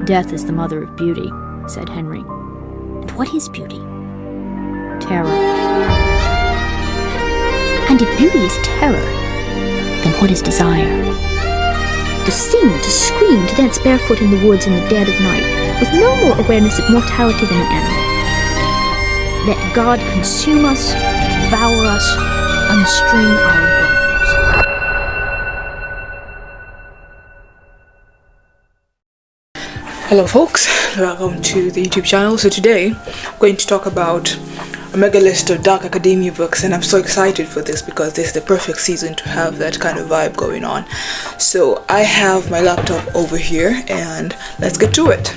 "Death is the mother of beauty," said Henry. "And what is beauty?" "Terror." "And if beauty is terror, then what is desire?" "To sing, to scream, to dance barefoot in the woods in the dead of night, with no more awareness of mortality than an animal. Let God consume us, devour us, unstring our bones." Hello folks, welcome to the YouTube channel. So today I'm going to talk about a mega list of dark academia books, and I'm so excited for this because this is the perfect season to have that kind of vibe going on. So I have my laptop over here and let's get to it.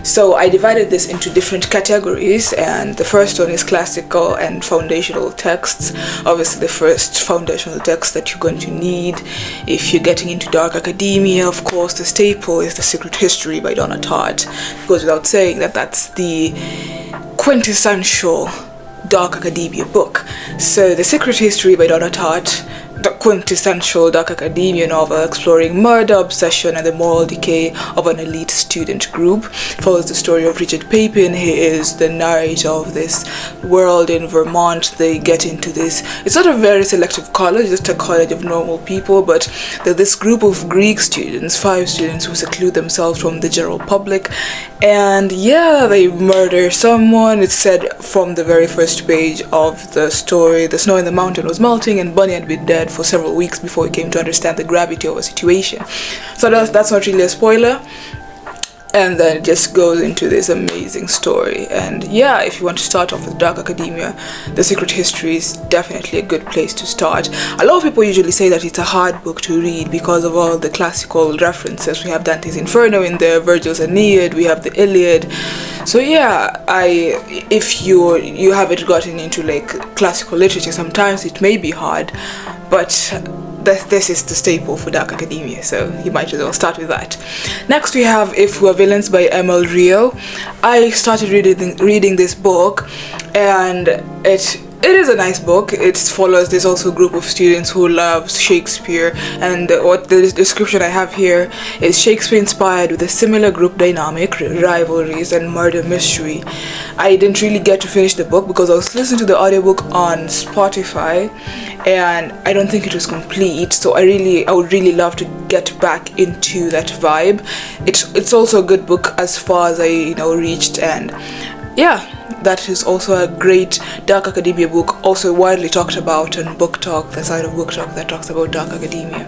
So I divided this into different categories, and the first one is classical and foundational texts. Obviously the first foundational text that you're going to need if you're getting into dark academia, of course, the staple is The Secret History by Donna Tartt. It goes without saying that that's the quintessential dark academia book. So The Secret History by Donna Tartt, the quintessential dark academia novel exploring murder, obsession, and the moral decay of an elite student group, follows the story of Richard Papin. He is the narrator of this world in Vermont. They get into this, it's not a very selective college, just a college of normal people, but there's this group of Greek students, 5 students, who seclude themselves from the general public, and yeah, they murder someone. It's said from the very first page of the story, the snow in the mountain was melting and Bunny had been dead for several weeks before he came to understand the gravity of a situation. So that's not really a spoiler. And then it just goes into this amazing story. And yeah, if you want to start off with dark academia, The Secret History is definitely a good place to start. A lot of people usually say that it's a hard book to read because of all the classical references. We have Dante's Inferno in there, Virgil's Aeneid, we have the Iliad. So yeah, if you haven't gotten into like classical literature, sometimes it may be hard, but this is the staple for dark academia, so you might as well start with that. Next we have If We Are Villains by Emil Rio. I started reading this book, and it is a nice book. It follows this also group of students who loves Shakespeare, and what the description I have here is Shakespeare inspired with a similar group dynamic, rivalries, and murder mystery. I didn't really get to finish the book because I was listening to the audiobook on Spotify, and I don't think it was complete, so I would really love to get back into that vibe. It's also a good book as far as I reached, and yeah, that is also a great dark academia book, also widely talked about on Book Talk, the side of Book Talk that talks about dark academia.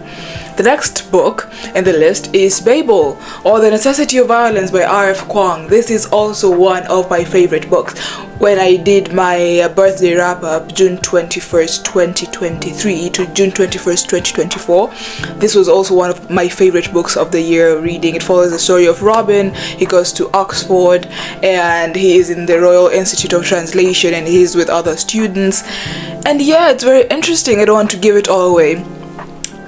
The next book in the list is Babel, or The Necessity of Violence by R.F. Kuang. This is also one of my favorite books. When I did my birthday wrap-up, June 21st, 2023 to June 21st, 2024, this was also one of my favorite books of the year reading. It follows the story of Robin. He goes to Oxford, and he is in the Royal Institute of Translation, and he's with other students. And yeah, it's very interesting. I don't want to give it all away.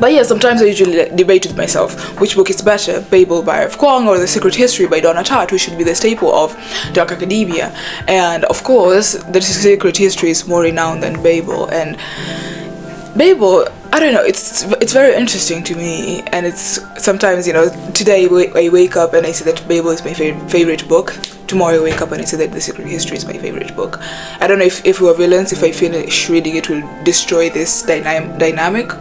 But yeah, sometimes I usually debate with myself which book is better, Babel by R.F. Kuang or The Secret History by Donna Tartt, which should be the staple of dark academia. And of course, The Secret History is more renowned than Babel. And Babel, I don't know, it's very interesting to me, and it's sometimes, today I wake up and I say that Babel is my favorite book. Tomorrow I wake up and I say that The Secret History is my favorite book. I don't know if We Are Villains, if I finish reading it, will destroy this dynamic.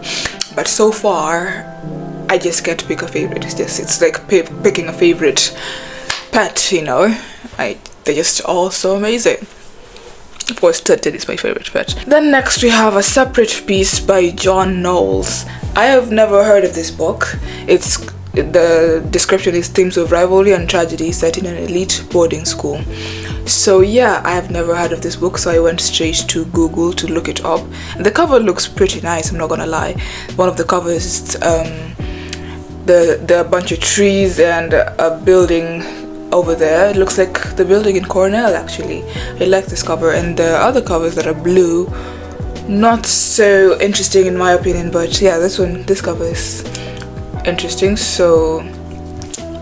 But so far, I just can't pick a favorite. It's like picking a favorite pet, They're just all so amazing. Of course, Tartt is my favorite pet. Then next we have A Separate Piece by John Knowles. I have never heard of this book. The description is themes of rivalry and tragedy set in an elite boarding school. So yeah, I have never heard of this book, so I went straight to Google to look it up. And the cover looks pretty nice, I'm not gonna lie. One of the covers is the bunch of trees and a building over there. It looks like the building in Cornell, actually. I like this cover, and the other covers that are blue, not so interesting in my opinion, but yeah, this cover is interesting. So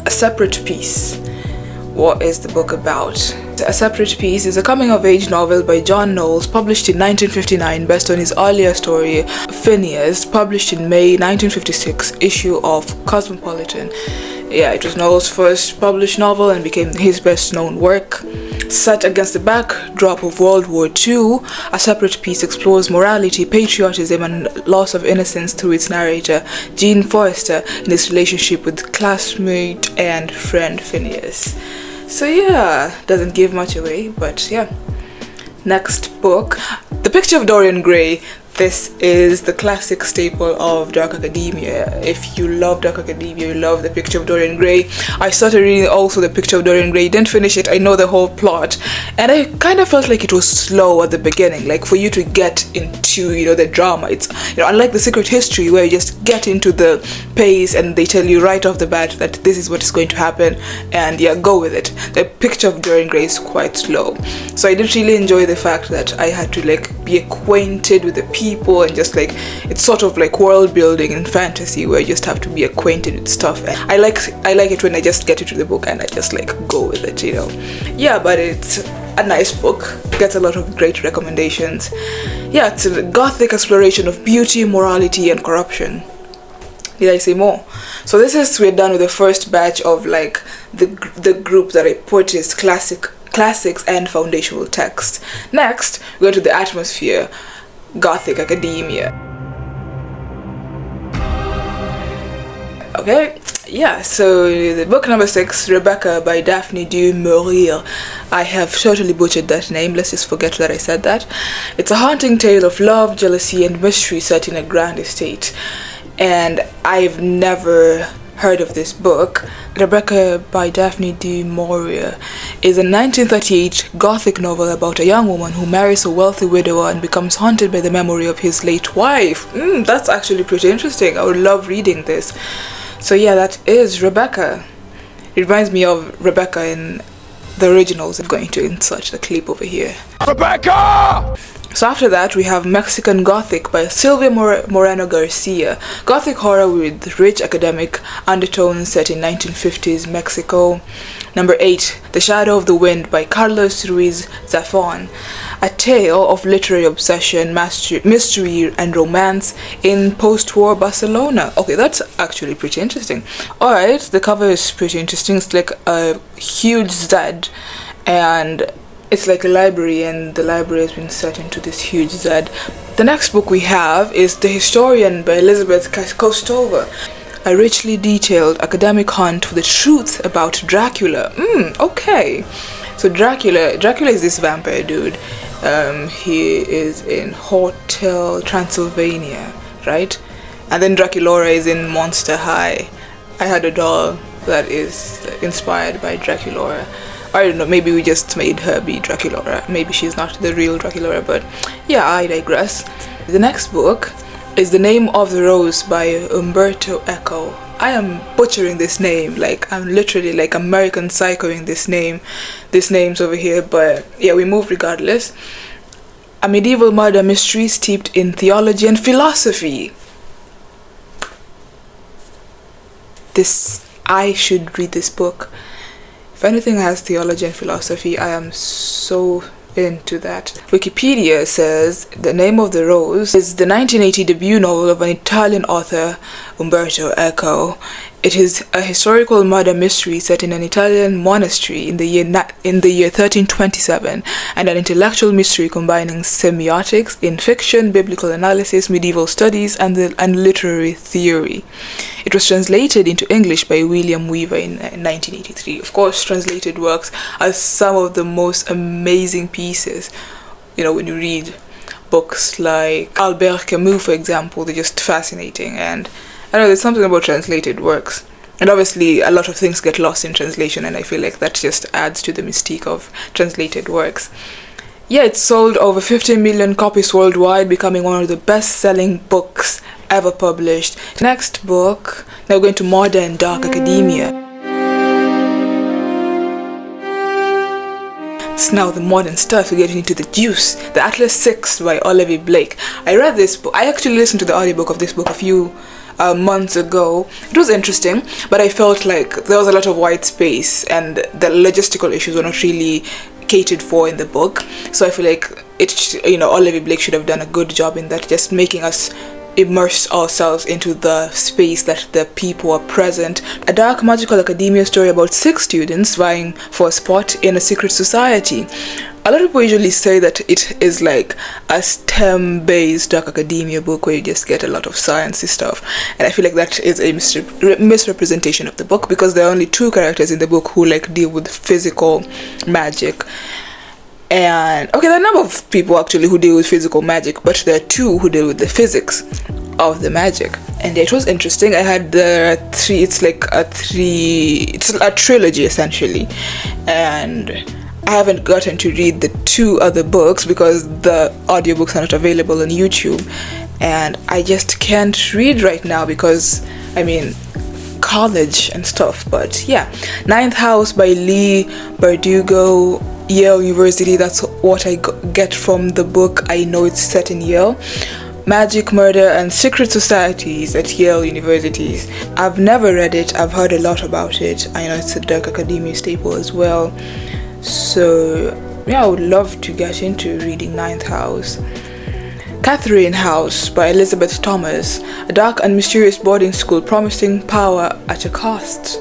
A Separate Piece. What is the book about? A Separate Piece is a coming-of-age novel by John Knowles, published in 1959, based on his earlier story Phineas, published in May 1956 issue of Cosmopolitan. Yeah, it was Knowles' first published novel and became his best-known work. Set against the backdrop of World War II, A Separate Piece explores morality, patriotism, and loss of innocence through its narrator, Jean Forster, in his relationship with classmate and friend Phineas. So yeah, doesn't give much away, but yeah. Next book, The Picture of Dorian Gray. This is the classic staple of dark academia. If you love dark academia, you love The Picture of Dorian Gray. I started reading also The Picture of Dorian Gray, didn't finish it, I know the whole plot, and I kind of felt like it was slow at the beginning, like for you to get into, you know, the drama. It's, you know, unlike The Secret History where you just get into the pace and they tell you right off the bat that this is what is going to happen and yeah, go with it. The Picture of Dorian Gray is quite slow. So I didn't really enjoy the fact that I had to like be acquainted with the people and just like, it's sort of like world building in fantasy where you just have to be acquainted with stuff, and I like it when I just get into the book and I just like go with it, you know. Yeah, but it's a nice book, gets a lot of great recommendations. Yeah, it's a gothic exploration of beauty, morality, and corruption. Did I say more? So we're done with the first batch of like the group that I put is classics and foundational texts. Next, we go to the atmosphere, Gothic academia. Okay, yeah, so the book number 6, Rebecca by Daphne du Maurier. I have totally butchered that name, let's just forget that I said that. It's a haunting tale of love, jealousy, and mystery set in a grand estate. And I've never heard of this book. Rebecca by Daphne du Maurier is a 1938 Gothic novel about a young woman who marries a wealthy widower and becomes haunted by the memory of his late wife. That's actually pretty interesting. I would love reading this. So yeah, that is Rebecca. It reminds me of Rebecca in the originals. I'm going to insert the clip over here. Rebecca! So after that, we have Mexican Gothic by Silvia Moreno-Garcia. Gothic horror with rich academic undertones set in 1950s Mexico. Number 8, The Shadow of the Wind by Carlos Ruiz Zafón. A tale of literary obsession, mystery, and romance in post-war Barcelona. Okay, that's actually pretty interesting. Alright, the cover is pretty interesting. It's like a huge Z, and it's like a library, and the library has been set into this huge Z. The next book we have is The Historian by Elisabeth Kostova. A richly detailed academic hunt for the truth about Dracula. Okay. So Dracula is this vampire dude. He is in Hotel Transylvania, right? And then Draculaura is in Monster High. I had a doll that is inspired by Draculaura. I don't know, maybe we just made her be Draculaura. Maybe she's not the real Draculaura, but yeah, I digress. The next book is The Name of the Rose by Umberto Eco. I am butchering this name, like I'm literally like American Psychoing these names over here, but yeah, we move regardless. A medieval murder mystery steeped in theology and philosophy. I should read this book. If anything has theology and philosophy, I am so into that. Wikipedia says The Name of the Rose is the 1980 debut novel of an Italian author, Umberto Eco. It is a historical murder mystery set in an Italian monastery in the year 1327, and an intellectual mystery combining semiotics in fiction, biblical analysis, medieval studies, and literary theory. It was translated into English by William Weaver in 1983. Of course, translated works are some of the most amazing pieces. You know, when you read books like Albert Camus, for example, they're just fascinating. And I know there's something about translated works. And obviously, a lot of things get lost in translation, and I feel like that just adds to the mystique of translated works. Yeah, it sold over 50 million copies worldwide, becoming one of the best-selling books ever published. Next book, now we're going to modern dark academia. It's now the modern stuff. We're getting into the juice. The Atlas 6 by Olivie Blake. I read this book. I actually listened to the audiobook of this book a few months ago. It was interesting, but I felt like there was a lot of white space and the logistical issues were not really catered for in the book. So I feel like Olivie Blake should have done a good job in that, just making us immerse ourselves into the space that the people are present. A dark magical academia story about 6 students vying for a spot in a secret society. A lot of people usually say that it is like a STEM-based dark academia book where you just get a lot of sciencey stuff, and I feel like that is a misrepresentation of the book, because there are only 2 characters in the book who like deal with physical magic. And okay, there are a number of people actually who deal with physical magic, but there are 2 who deal with the physics of the magic. And it was interesting. I had the 3, it's a trilogy essentially, and I haven't gotten to read the 2 other books because the audiobooks are not available on YouTube, and I just can't read right now because, I mean, college and stuff. But yeah, Ninth House by Leigh, Bardugo, Yale University. That's what I get from the book. I know it's set in Yale. Magic, Murder, and Secret Societies at Yale Universities. I've never read it. I've heard a lot about it. I know it's a dark academia staple as well. So yeah, I would love to get into reading Ninth House. Catherine House by Elizabeth Thomas, a dark and mysterious boarding school promising power at a cost.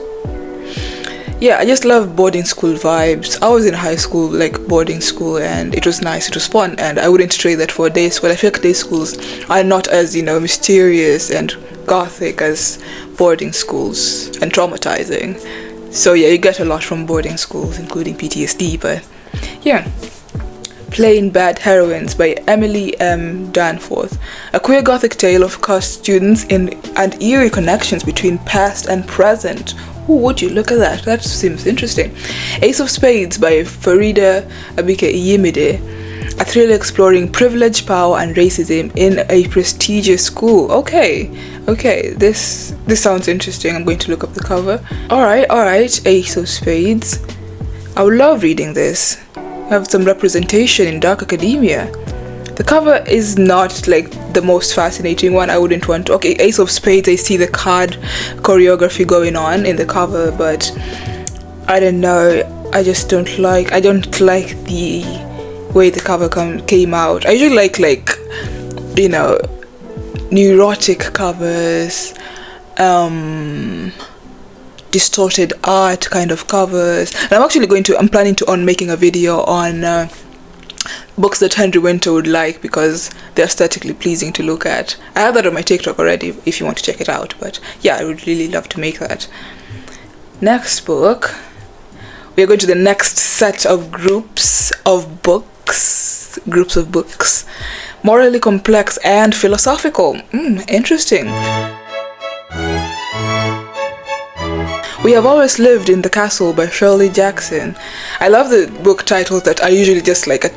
Yeah, I just love boarding school vibes. I was in high school, like boarding school, and it was nice, it was fun, and I wouldn't trade that for a day school. I feel like day schools are not as, mysterious and gothic as boarding schools, and traumatizing. So yeah, you get a lot from boarding schools, including PTSD, but yeah. Plain Bad Heroines by Emily M. Danforth, a queer gothic tale of cursed students and eerie connections between past and present. Ooh, would you look at that? That seems interesting. Ace of Spades by Faridah Àbíké-Íyímídé, a thriller exploring privilege, power, and racism in a prestigious school. Okay, this sounds interesting. I'm going to look up the cover. Alright, Ace of Spades. I would love reading this. Have some representation in dark academia. The cover is not like the most fascinating one. I wouldn't want to. Okay, Ace of Spades, I see the card choreography going on in the cover, but I don't know. I don't like the way the cover came out. I usually like neurotic covers, distorted art kind of covers. And I'm planning on making a video on books that Henry Winter would like, because they're aesthetically pleasing to look at. I have that on my TikTok already if you want to check it out, but yeah, I would really love to make that. Next book, we are going to the next set of groups of books. Morally complex and philosophical. Interesting. We Have Always Lived in the Castle by Shirley Jackson. I love the book titles that are usually just like a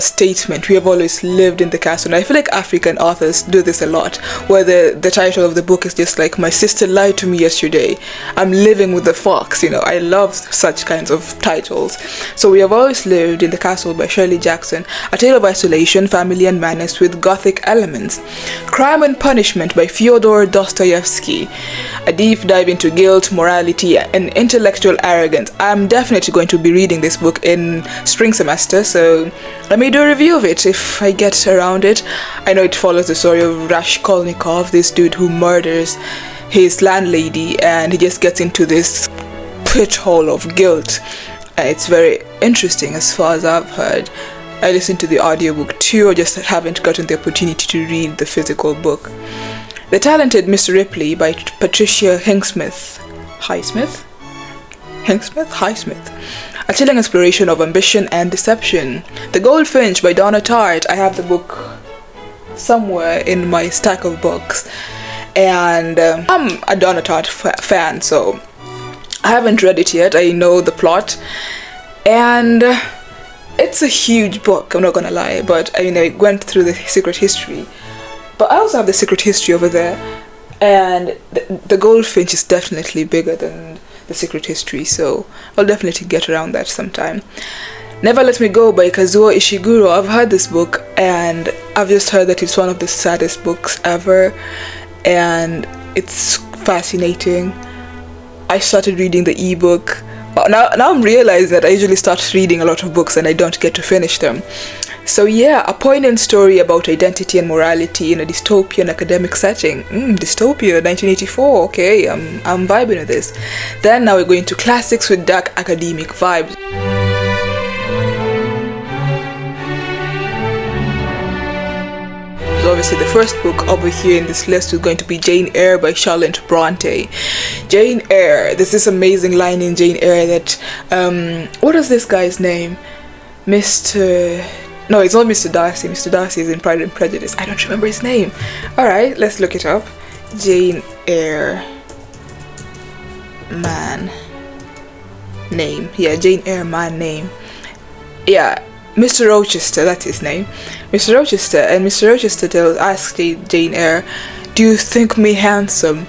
statement. We have always lived in the castle. And I feel like African authors do this a lot, where the title of the book is just like, my sister lied to me yesterday, I'm living with the fox. I love such kinds of titles. So We Have Always Lived in the Castle by Shirley Jackson, a tale of isolation, family, and madness with gothic elements. Crime and Punishment by Fyodor Dostoevsky, a deep dive into guilt, morality, and intellectual arrogance. I'm definitely going to be reading this book in spring semester, so I may do a review of it if I get around it. I know it follows the story of Raskolnikov, this dude who murders his landlady, and he just gets into this pit hole of guilt. And it's very interesting as far as I've heard. I listened to the audiobook too, I just haven't gotten the opportunity to read the physical book. The Talented Miss Ripley by Patricia Highsmith. A chilling exploration of ambition and deception. The Goldfinch by Donna Tartt. I have the book somewhere in my stack of books, and I'm a Donna Tartt fan, so I haven't read it yet. I know the plot, and it's a huge book, I'm not gonna lie, but I went through the secret history, but I also have the secret history over there, and the Goldfinch is definitely bigger than the secret history, so I'll definitely get around that sometime. Never Let Me Go by Kazuo Ishiguro. I've heard this book, and I've just heard that it's one of the saddest books ever, and it's fascinating. I started reading the ebook. Now I'm realizing that I usually start reading a lot of books and I don't get to finish them. So yeah, a poignant story about identity and morality in a dystopian academic setting. Dystopia, 1984, okay, I'm vibing with this. Then now we're going to classics with dark academic vibes. So obviously the first book over here in this list is going to be Jane Eyre by Charlotte Bronte. Jane Eyre, there's this amazing line in Jane Eyre that, what is this guy's name? No, it's not Mr. Darcy. Mr. Darcy is in Pride and Prejudice. I don't remember his name. Alright, let's look it up. Jane Eyre man name. Yeah, Jane Eyre man name. Yeah, Mr. Rochester, that's his name. Mr. Rochester, and Mr. Rochester asks Jane Eyre, do you think me handsome?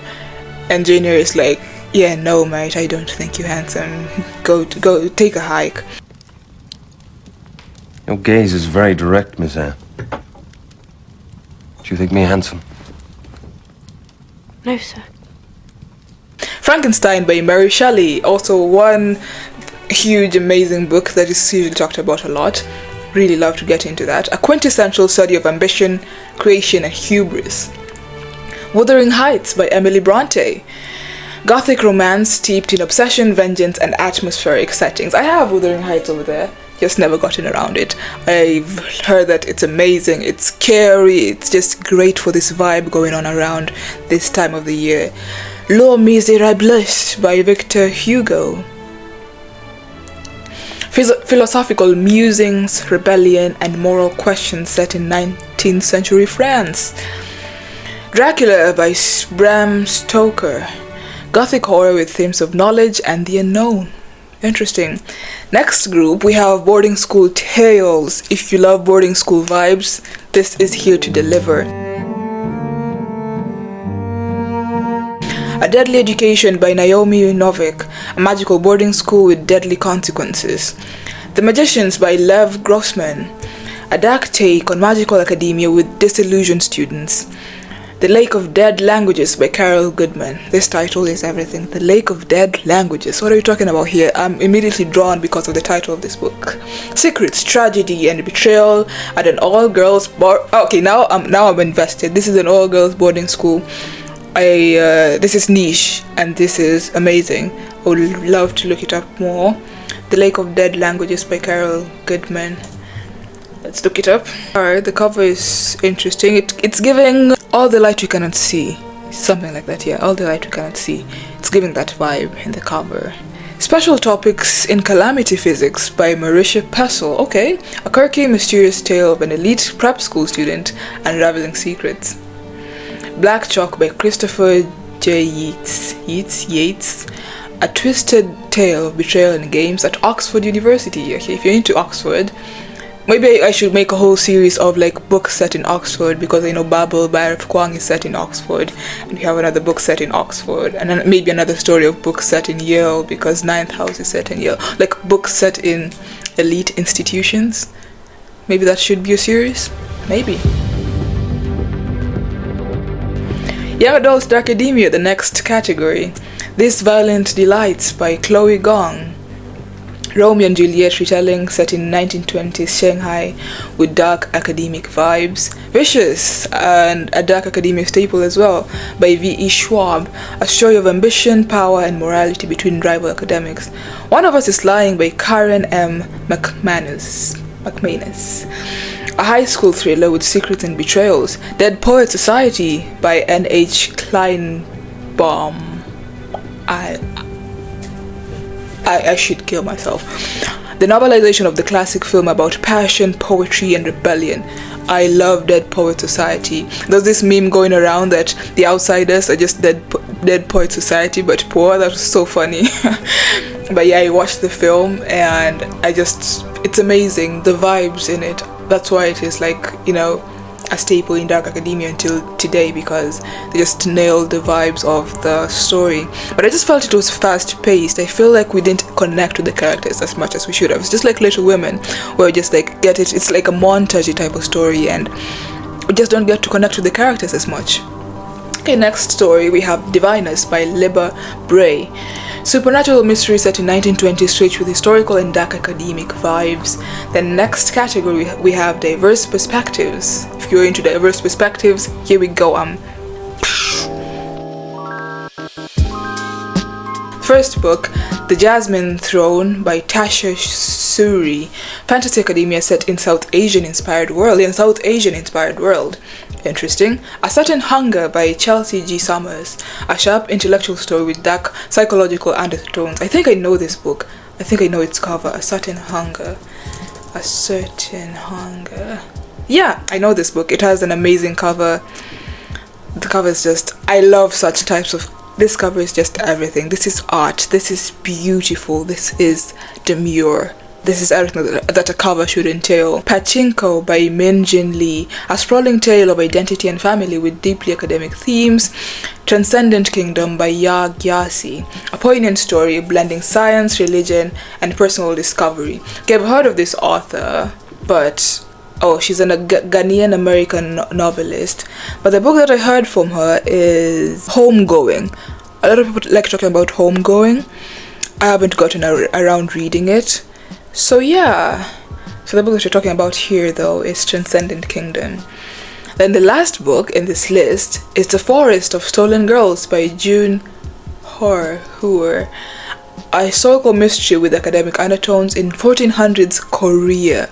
And Jane Eyre is like, yeah, no mate, I don't think you handsome. Go take a hike. Your gaze is very direct, Miss Eyre. Do you think me handsome? No, sir. Frankenstein by Mary Shelley, also one huge amazing book that is usually talked about a lot. Really love to get into that. A quintessential study of ambition, creation and hubris. Wuthering Heights by Emily Bronte. Gothic romance steeped in obsession, vengeance and atmospheric settings. I have Wuthering Heights over there, just never gotten around it. I've heard that it's amazing, it's scary, it's just great for this vibe going on around this time of the year. Les Miserables by Victor Hugo. Philosophical musings, rebellion and moral questions set in 19th century France. Dracula by Bram Stoker. Gothic horror with themes of knowledge and the unknown. Interesting. Next group, we have Boarding School Tales. If you love boarding school vibes, this is here to deliver. A Deadly Education by Naomi Novik, a magical boarding school with deadly consequences. The Magicians by Lev Grossman, a dark take on magical academia with disillusioned students. The Lake of Dead Languages by Carol Goodman. This title is everything. The Lake of Dead Languages. What are you talking about here? I'm immediately drawn because of the title of this book. Secrets, tragedy, and betrayal at an all-girls okay, now I'm invested. This is an all-girls boarding school. This is niche and this is amazing. I would love to look it up more. The Lake of Dead Languages by Carol Goodman. Let's look it up. Alright, the cover is interesting. It's giving all the light you cannot see. Something like that, yeah. All the light you cannot see. It's giving that vibe in the cover. Special Topics in Calamity Physics by Mauricia Pessel. Okay. A quirky, mysterious tale of an elite prep school student unraveling secrets. Black Chalk by Christopher J. Yates. A twisted tale of betrayal in games at Oxford University. Okay, if you're into Oxford, maybe I should make a whole series of like books set in Oxford, because I know Babel by Kuang is set in Oxford, and we have another book set in Oxford, and then maybe another story of books set in Yale, because Ninth House is set in Yale. Like books set in elite institutions. Maybe that should be a series. Maybe. Young Adult Academia, the next category. This Violent Delights by Chloe Gong. Romeo and Juliet retelling set in 1920s Shanghai with dark academic vibes. Vicious, and a dark academia staple as well, by V.E. Schwab. A story of ambition, power and morality between rival academics. One of Us is Lying by Karen M. McManus. A high school thriller with secrets and betrayals. Dead Poet Society by N.H. Kleinbaum. I should kill myself. The novelization of the classic film about passion, poetry and rebellion. I love Dead Poet Society. There's this meme going around that the outsiders are just Dead Poet Society but poor. That was so funny. But yeah, I watched the film and it's amazing, the vibes in it. That's why it is like, you know, a staple in dark academia until today, because they just nailed the vibes of the story. But I just felt it was fast paced. I feel like we didn't connect with the characters as much as we should have. It's just like Little Women, where we just like get it. It's like a montage type of story and we just don't get to connect with the characters as much. Okay, next story we have Diviners by Libba Bray. Supernatural mystery set in 1920s rich with historical and dark academic vibes. Then next category we have diverse perspectives. If you're into diverse perspectives, here we go. First book, The Jasmine Throne by Tasha Suri. Fantasy academia set in South Asian inspired world. Interesting. A Certain Hunger by Chelsea G. Summers. A sharp intellectual story with dark psychological undertones. I think I know this book. I think I know its cover. A Certain Hunger. A Certain Hunger. Yeah, I know this book. It has an amazing cover. The cover is just, I love such types of, this cover is just everything. This is art. This is beautiful. This is demure. This is everything that a cover should entail. Pachinko by Min Jin Lee. A sprawling tale of identity and family with deeply academic themes. Transcendent Kingdom by Ya Gyasi. A poignant story blending science, religion, and personal discovery. Okay, I've heard of this author, but she's a Ghanaian American novelist. But the book that I heard from her is Homegoing. A lot of people like talking about Homegoing. I haven't gotten around reading it. So yeah. So the book that we're talking about here though is Transcendent Kingdom. Then the last book in this list is The Forest of Stolen Girls by June Hoor. A historical mystery with academic undertones in 1400s Korea.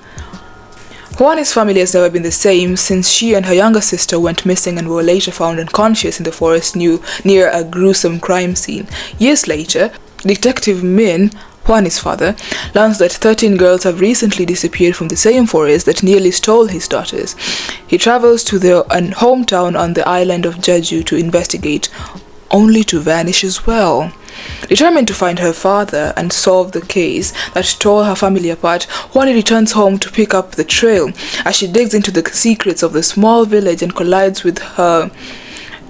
Juani's family has never been the same since she and her younger sister went missing and were later found unconscious in the forest near a gruesome crime scene. Years later, Detective Min, Juani's father, learns that 13 girls have recently disappeared from the same forest that nearly stole his daughters. He travels to their hometown on the island of Jeju to investigate, only to vanish as well. Determined to find her father and solve the case that tore her family apart, Juani returns home to pick up the trail. As she digs into the secrets of the small village and collides with her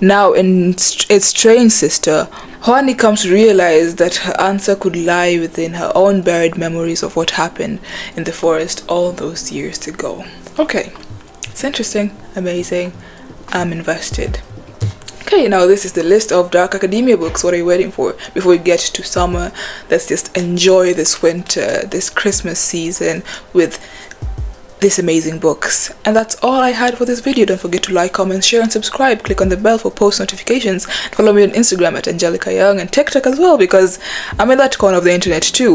now estranged sister, Juani comes to realize that her answer could lie within her own buried memories of what happened in the forest all those years ago. Okay, it's interesting, amazing, I'm invested. Okay, now this is the list of dark academia books. What are you waiting for? Before we get to summer, let's just enjoy this winter, this Christmas season with these amazing books. And that's all I had for this video. Don't forget to like, comment, share, and subscribe. Click on the bell for post notifications. Follow me on Instagram at Angelica Young and TikTok as well, because I'm in that corner of the internet too.